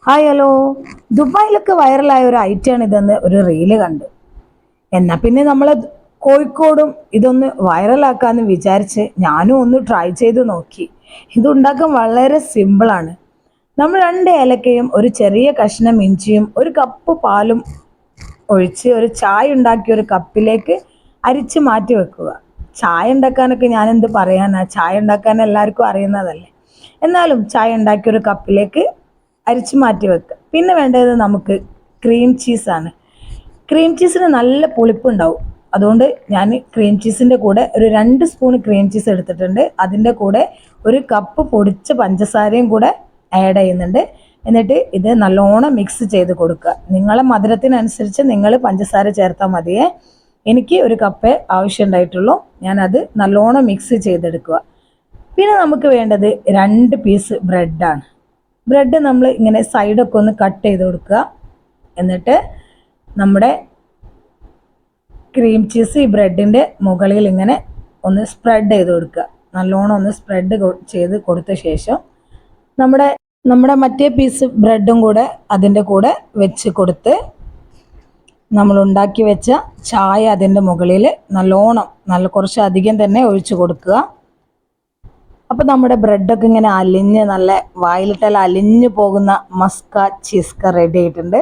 Hi hello. ദുബായിലൊക്കെ വൈറലായ ഒരു ഐറ്റമാണ് ഇതെന്ന് ഒരു റീല് കണ്ടു. എന്നാൽ പിന്നെ നമ്മൾ കോഴിക്കോടും ഇതൊന്ന് വൈറലാക്കാമെന്ന് വിചാരിച്ച് ഞാനും ഒന്ന് ട്രൈ ചെയ്ത് നോക്കി. ഇതുണ്ടാക്കാൻ വളരെ സിമ്പിളാണ്. നമ്മൾ 2 ഏലക്കയും ഒരു ചെറിയ കഷ്ണം ഇഞ്ചിയും ഒരു കപ്പ് പാലും ഒഴിച്ച് ഒരു ചായ ഉണ്ടാക്കിയ ഒരു കപ്പിലേക്ക് അരിച്ച് മാറ്റി വെക്കുക. ചായ ഉണ്ടാക്കാനൊക്കെ ഞാൻ എന്ത് പറയാനാ, ചായ ഉണ്ടാക്കാൻ എല്ലാവർക്കും അറിയുന്നതല്ലേ. എന്നാലും ചായ ഉണ്ടാക്കിയ ഒരു കപ്പിലേക്ക് അരിച്ച് മാറ്റി വെക്കുക. പിന്നെ വേണ്ടത് നമുക്ക് ക്രീം ചീസാണ്. ക്രീം ചീസിന് നല്ല പുളിപ്പുണ്ടാവും. അതുകൊണ്ട് ഞാൻ ക്രീം ചീസിൻ്റെ കൂടെ ഒരു 2 സ്പൂൺ ക്രീം ചീസ് എടുത്തിട്ടുണ്ട്. അതിൻ്റെ കൂടെ ഒരു കപ്പ് പൊടിച്ച പഞ്ചസാരയും കൂടെ ആഡ് ചെയ്യുന്നുണ്ട്. എന്നിട്ട് ഇത് നല്ലോണം മിക്സ് ചെയ്ത് കൊടുക്കുക. നിങ്ങളെ മധുരത്തിനനുസരിച്ച് നിങ്ങൾ പഞ്ചസാര ചേർത്താൽ മതിയേ. എനിക്ക് ഒരു കപ്പേ ആവശ്യമുണ്ടായിട്ടുള്ളൂ. ഞാനത് നല്ലോണം മിക്സ് ചെയ്തെടുക്കുക. പിന്നെ നമുക്ക് വേണ്ടത് 2 പീസ് ബ്രെഡാണ്. ബ്രെഡ് നമ്മൾ ഇങ്ങനെ സൈഡൊക്കെ ഒന്ന് കട്ട് ചെയ്ത് കൊടുക്കുക. എന്നിട്ട് നമ്മുടെ ക്രീം ചീസ് ഈ ബ്രെഡിൻ്റെ മുകളിൽ ഇങ്ങനെ ഒന്ന് സ്പ്രെഡ് ചെയ്ത് കൊടുക്കുക. നല്ലോണം ഒന്ന് സ്പ്രെഡ് ചെയ്ത് കൊടുത്ത ശേഷം നമ്മുടെ മറ്റേ പീസ് ബ്രെഡും കൂടെ അതിൻ്റെ കൂടെ വെച്ച് കൊടുത്ത് നമ്മൾ ഉണ്ടാക്കി വെച്ച ചായ അതിൻ്റെ മുകളിൽ നല്ല കുറച്ച് അധികം തന്നെ ഒഴിച്ച് കൊടുക്കുക. അപ്പോൾ നമ്മുടെ ബ്രെഡൊക്കെ ഇങ്ങനെ അലിഞ്ഞ് നല്ല വായിലിട്ടാൽ അലിഞ്ഞു പോകുന്ന മസ്ക ചീസ്ക റെഡി ആയിട്ടുണ്ട്.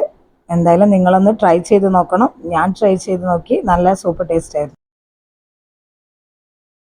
എന്തായാലും നിങ്ങളൊന്ന് ട്രൈ ചെയ്ത് നോക്കണം. ഞാൻ ട്രൈ ചെയ്ത് നോക്കി, നല്ല സൂപ്പർ ടേസ്റ്റ് ആയിരുന്നു.